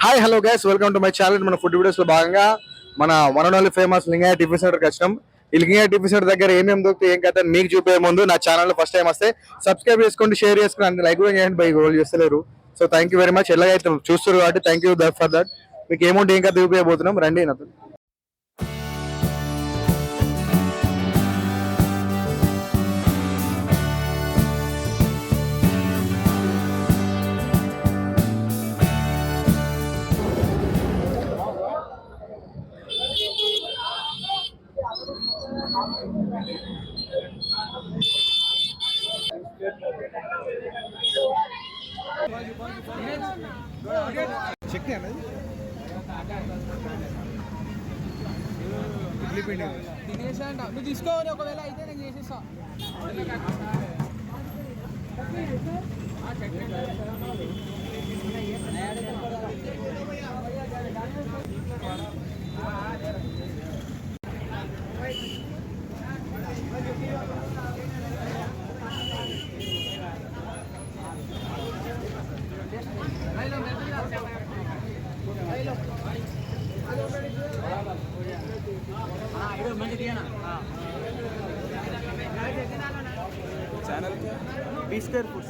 Hi hello guys, welcome to my channel. మన food videos లో భాగంగా మన one and only famous Lingaiah tiffin centre కి వచ్చినాం. ఈ లింగయ్య టిఫిన్ సెంటర్ దగ్గర ఏమేమి దొరుకుతాయి ఏం కదా మీకు చూపే ముందు నా ఛానల్ ఫస్ట్ టైం వస్తే సబ్స్క్రైబ్ చేసుకోండి, షేర్ చేసుకోండి, అండ్ లైక్ కూడా చేయండి. బై గోల్ చేస్తలేరు. So thank you very much. ఎలాగైతే చూస్తారు కాబట్టి థ్యాంక్ యూ ఫర్ దట్. మీకు ఏమౌంట్ ఏం కదా చూపించబోతున్నాం, రండి నాతో. చట్నీ అన్నది ఇడ్లీ పిండి తినేసా నువ్వు తీసుకోవాలి. ఒకవేళ అయితే నేను చేసేస్తా. चैनल बी स्क्वायर फूड्स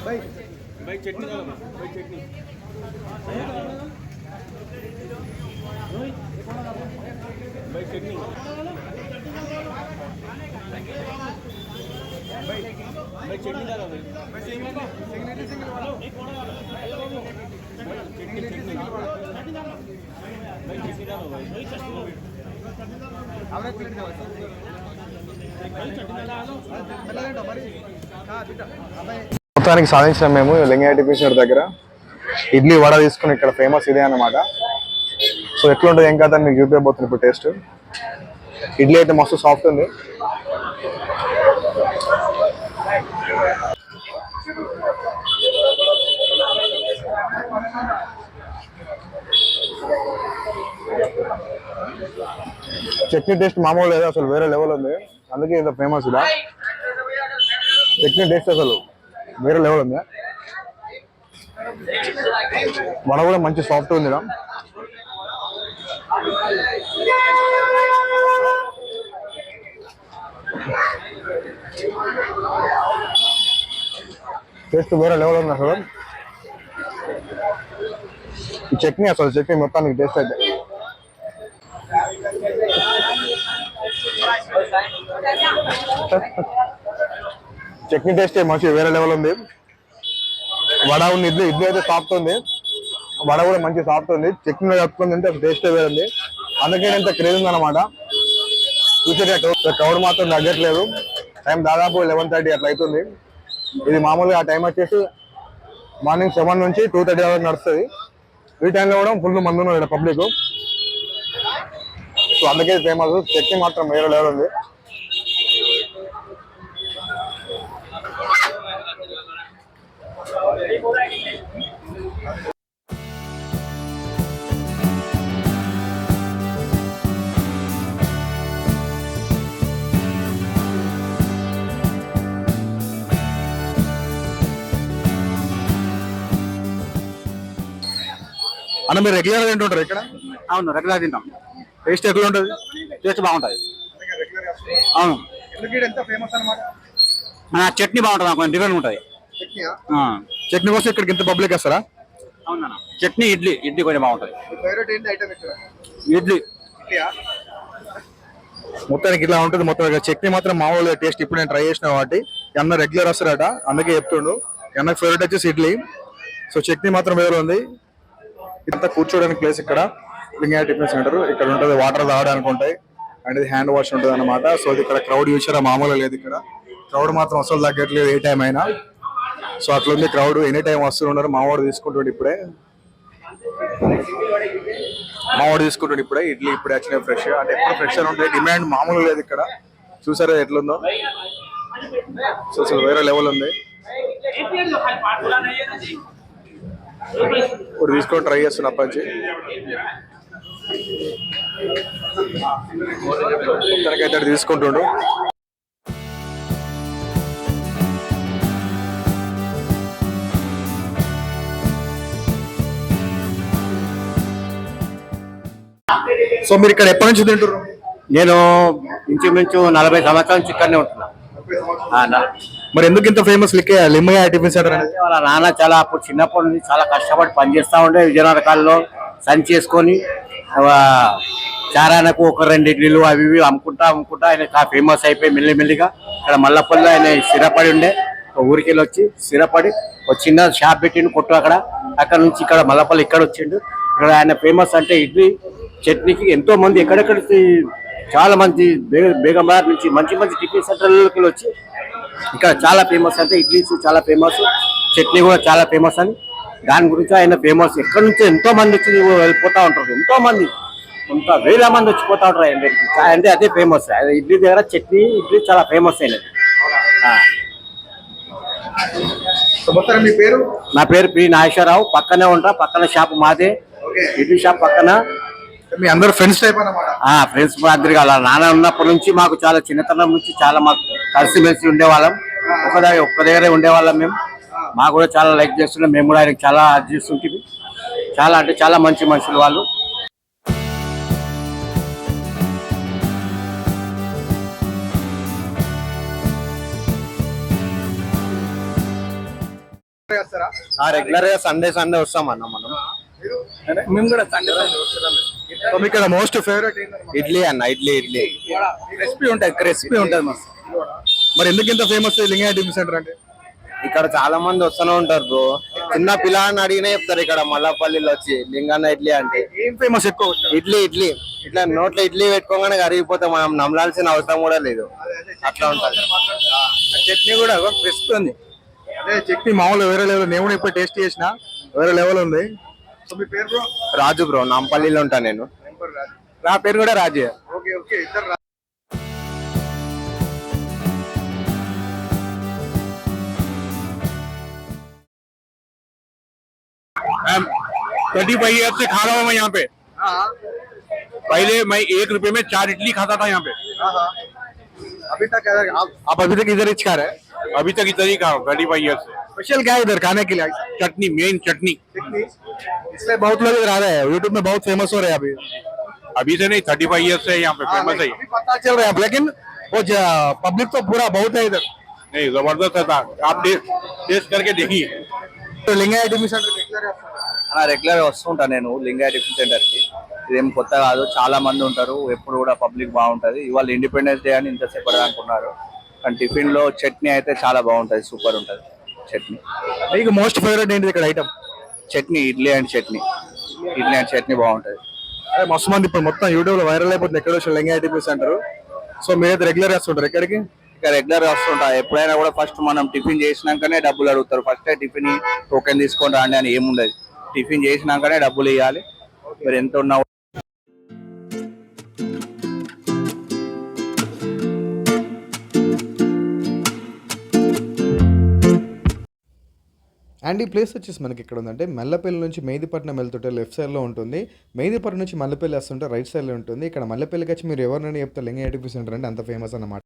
भाई भाई चटनी डालो भाई चटनी भाई चटनी भाई भाई चटनी डालो भाई सिंगल वाला चटनी चटनी भाई चटनी डालो भाई आवरे प्लेट दो भाई चटनी डालो चलो మరి అబ్బాయి మొత్తానికి సాధించాం మేము లింగయ్య టిఫిన్ సెంటర్ దగ్గర. ఇడ్లీ వడ తీసుకుని ఇక్కడ ఫేమస్ ఇదే అన్నమాట. సో ఎట్లా ఉంటుంది ఏం కాదని మీకు చూపించబోతుంది ఇప్పుడు టేస్ట్. ఇడ్లీ అయితే మస్తు సాఫ్ట్ ఉంది. చట్నీ టేస్ట్ మామూలు లేదు, అసలు వేరే లెవెల్ ఉంది. అందుకే ఇంత ఫేమస్ ఇలా. చట్నీ టేస్ట్ అసలు వేరే లెవెల్ ఉంది. వడ కూడా మంచి సాఫ్ట్ ఉంది. టేస్ట్ వేరే లెవెల్ ఉంది అసలు. ఈ చట్నీ అసలు చట్నీ మొత్తానికి టేస్ట్ అయితే చట్నీ టేస్ట్ మంచి వేరే లెవెల్ ఉంది. వడ ఉంది, ఇడ్లీ ఇడ్లీ అయితే సాఫ్ట్ ఉంది. వడ కూడా మంచి సాఫ్ట్ ఉంది. చట్నీలో కలుపుకుంది అంటే టేస్ట్ వేరే ఉంది. అందుకే ఇంత క్రేజ్ ఉంది అనమాట. చూసేటట్టు క్రౌడ్ మాత్రం తగ్గట్లేదు. టైం దాదాపు 11:30 అట్లా అవుతుంది. ఇది మామూలుగా ఆ టైం వచ్చేసి మార్నింగ్ 7 నుంచి 2:30 వరకు నడుస్తుంది. ఈ టైంలో కూడా ఫుల్ మంది ఉన్నారు పబ్లిక్. సో అందుకే ఫేమస్. చట్నీ మాత్రం వేరే లెవెల్ ఉంది. అన్న మీరు రెగ్యులర్ తింటుంటారు ఇక్కడ? అవును, రెగ్యులర్ తింటాం. టేస్ట్ ఎట్లా ఉంటుంది? టేస్ట్ బాగుంటుంది. అవును, చట్నీ బాగుంటుంది. కొంచెం డిఫరెంట్ ఉంటుంది. చట్నీ కోసం ఇక్కడికి ఇంత పబ్లిక్ వస్తారా? అవునా. చట్నీ ఇడ్లీ ఇడ్లీ కొంచెం బాగుంటుంది. ఇడ్లీ మొత్తానికి ఇట్లా ఉంటుంది. మొత్తం చట్నీ మాత్రం మామూలుగా టేస్ట్. ఇప్పుడు నేను ట్రై చేసిన కాబట్టి అన్న రెగ్యులర్ వస్తారట, అందుకే చెప్తుండు. అన్నకు ఫేవరెట్ వచ్చేసి ఇడ్లీ. సో చట్నీ మాత్రం వేరే ఉంది. ఇంత కూర్చోడానికి ప్లేస్ ఇక్కడ లింగయ్య టిఫిన్ సెంటర్. ఇక్కడ ఉంటుంది వాటర్ తాగడానికి ఉంటాయి, అండ్ ఇది హ్యాండ్ వాష్ ఉంటుంది అనమాట. సో ఇది ఇక్కడ క్రౌడ్ చూసారా మామూలుగా లేదు. ఇక్కడ క్రౌడ్ మాత్రం అసలు తగ్గట్లేదు ఏ టైం అయినా. సో అట్లుంది క్రౌడ్, ఎనీ టైం వస్తున్నారు. మావాడు తీసుకుంటుండే ఇప్పుడే ఇడ్లీ ఇప్పుడే వచ్చినాయి ఫ్రెష్. అంటే ఎప్పుడు ఫ్రెష్ అని ఉంటాయి, డిమాండ్ మామూలు లేదు ఇక్కడ. చూసారా ఎట్లుందో, సో అసలు వేరే లెవెల్ ఉంది. ఇప్పుడు తీసుకొని ట్రై చేస్తున్నా అప్పటి తనకైతే తీసుకుంటుండు. సో మీరు ఇక్కడ ఎప్పటి నుంచి తింటారు? నేను ఇంచుమించు 40 సంవత్సరాల నుంచి ఇక్కడనే ఉంటున్నా. మరి ఎందుకు ఇంత ఫేమస్ లింగయ్య టిఫిన్ సెంటర్ అనేది? వాళ్ళ నాన్న చాలా అప్పుడు చిన్నప్పటి నుంచి చాలా కష్టపడి పనిచేస్తూ ఉండే విజయనగర కాలంలో సంచి చేసుకొని చారానికి ఒక 2 ఇడ్లీలు అవి ఇవి అమ్ముకుంటా ఆయన ఫేమస్ అయిపోయి మెల్లిమెల్లిగా ఇక్కడ మల్లపల్లిలో ఆయన స్థిరపడి ఉండే. ఊరికి వెళ్ళి వచ్చి స్థిరపడి ఒక చిన్న షాప్ పెట్టిండు కొట్టు అక్కడ నుంచి ఇక్కడ మల్లపల్లి ఇక్కడ వచ్చిండు. ఇక్కడ ఆయన ఫేమస్ అంటే ఇడ్లీ చట్నీకి ఎంతో మంది ఎక్కడెక్కడ చాలా మంది బేగంబార్ నుంచి మంచి మంచి టిఫిన్ సెంటర్లకి వచ్చి ఇక్కడ చాలా ఫేమస్ అంటే ఇడ్లీస్ చాలా ఫేమస్, చట్నీ కూడా చాలా ఫేమస్ అని దాని గురించి ఆయన ఫేమస్. ఎక్కడి నుంచి ఎంతో మంది వచ్చి వెళ్ళిపోతూ ఉంటారు, ఎంతో మంది వేల మంది వచ్చిపోతూ ఉంటారు ఆయన దగ్గరికి. అంటే అదే ఫేమస్ ఇడ్లీ దగ్గర చట్నీ ఇడ్లీ చాలా ఫేమస్ అయినది. మీ పేరు? నా పేరు పి నాగేశ్వరరావు. పక్కనే ఉంటా, పక్కన షాప్ మాదే, ఇడ్లీ షాప్ పక్కన. మీ అందరు ఫ్రెండ్స్ టైప్ అన్నమాట? ఫ్రెండ్స్ మాదిరిగా అలా నాన్న ఉన్నప్పటి నుంచి మాకు చాలా చిన్నతనం నుంచి చాలా మాకు కలిసిమెలిసి ఉండేవాళ్ళం. ఒక్క దగ్గరే ఉండేవాళ్ళం మేము. మాకు కూడా చాలా లైక్ చేస్తున్నాం, మేము కూడా ఆయనకి చాలా చేస్తుంటే చాలా అంటే చాలా మంచి మనుషులు వాళ్ళు. రెగ్యులర్ గా సండే వస్తాం అన్న మనం. మేము కూడా సండే ఇక్కడ మోస్ట్ ఫేవరెట్ ఇడ్లీ అన్న, ఇడ్లీ క్రిస్పీ ఉంటుంది మస్తు. మరి ఎందుకు ఇంత ఫేమస్ లింగయ్య టిఫిన్ సెంటర్ అంటే? ఇక్కడ చాలా మంది వస్తూనే ఉంటారు బ్రో. చిన్న పిల్లని అడిగినా చెప్తారు ఇక్కడ మల్లపల్లిలో వచ్చి లింగన్న ఇడ్లీ అంటే. ఏం ఫేమస్ ఎక్కువ? ఇడ్లీ ఇట్లా నోట్లో ఇడ్లీ పెట్టుకోగానే కరిగిపోతే మనం నమ్మలాల్సిన అవసరం కూడా లేదు, అట్లా ఉంటుంది. చట్నీ కూడా క్రిస్పీ ఉంది. అదే చట్నీ మామూలు వేరే లెవెల్. నేను ఇప్పుడు టేస్ట్ చేసిన వేరే లెవెల్ ఉంది. సో మీ పేరు బ్రో? రాజు బ్రో, నాంపల్లిలో ఉంటా నేను. నా పేరు కూడా రాజు. ఓకే ఇద్దరు. मैं 35 ईयर से खा रहा हूँ मैं यहाँ पे। पहले मैं 1 रुपए में 4 इडली खाता था यहाँ पे। अभी तक आप अभी तक इधर ही खा रहे हैं? अभी तक इधर ही खा रहा हूँ 35 ईयर से। स्पेशल क्या है इधर खाने के लिए? चटनी, मेन चटनी। इसलिए बहुत लोग इधर आ रहे हैं, यूट्यूब में बहुत फेमस हो रहे हैं अभी से नहीं, 35 ईयर से यहाँ पे फेमस है। अभी पता चल रहा है, लेकिन वो पब्लिक तो पूरा बहुत है इधर। नहीं, जबरदस्त था, आप टेस्ट करके देखिए। లింగయ్య టిఫిన్ సెంటర్ రెగ్యులర్ వస్తుంటా నేను లింగయ్య టిఫిన్ సెంటర్ కి. ఇదేం కొత్త కాదు, చాలా మంది ఉంటారు, ఎప్పుడు కూడా పబ్లిక్ బాగుంటది. ఇవాళ ఇండిపెండెన్స్ డే అని ఇంతసేపు అనుకున్నారు, కానీ టిఫిన్ లో చట్నీ అయితే చాలా బాగుంటది, సూపర్ ఉంటది చట్నీ. మీకు మోస్ట్ ఫేవరెట్ ఏంటి ఇక్కడ ఐటమ్? చట్నీ, ఇడ్లీ అండ్ చట్నీ బాగుంటది. అదే మస్తు మంది ఇప్పుడు మొత్తం యూట్యూబ్ లో వైరల్ అయిపోతుంది ఎక్కడ వచ్చి లింగయ్య టిఫిన్ సెంటర్. సో మీరైతే రెగ్యులర్ చేస్తుంటారు ఇక్కడికి? ఇక్కడ రెగ్యులర్ వస్తుంటా. ఎప్పుడైనా కూడా ఫస్ట్ మనం టిఫిన్ చేసినాకనే డబ్బులు అడుగుతారు. ఫస్ట్ టిఫిన్ టోకెన్ తీసుకొని రాండి అని ఏముండదు, టిఫిన్ చేసినాకనే డబ్బులు ఇవ్వాలి. మీరు ఎంత ఉన్నా. అండ్ ఈ ప్లేస్ వచ్చేసి మనకి ఇక్కడ ఉందంటే మల్లపల్లి నుంచి మెహదీపట్నం వెళ్తుంటే లెఫ్ట్ సైడ్లో ఉంటుంది. మెహదీపట్నం నుంచి మల్లపల్లి వస్తుంటే రైట్ సైడ్లో ఉంటుంది. ఇక్కడ మల్లపల్లికి వచ్చి మీరు ఎవరినైనా చెప్తారు లింగయ్య టిఫిన్ సెంటర్ అంటే అంత ఫేమస్ అన్నమాట.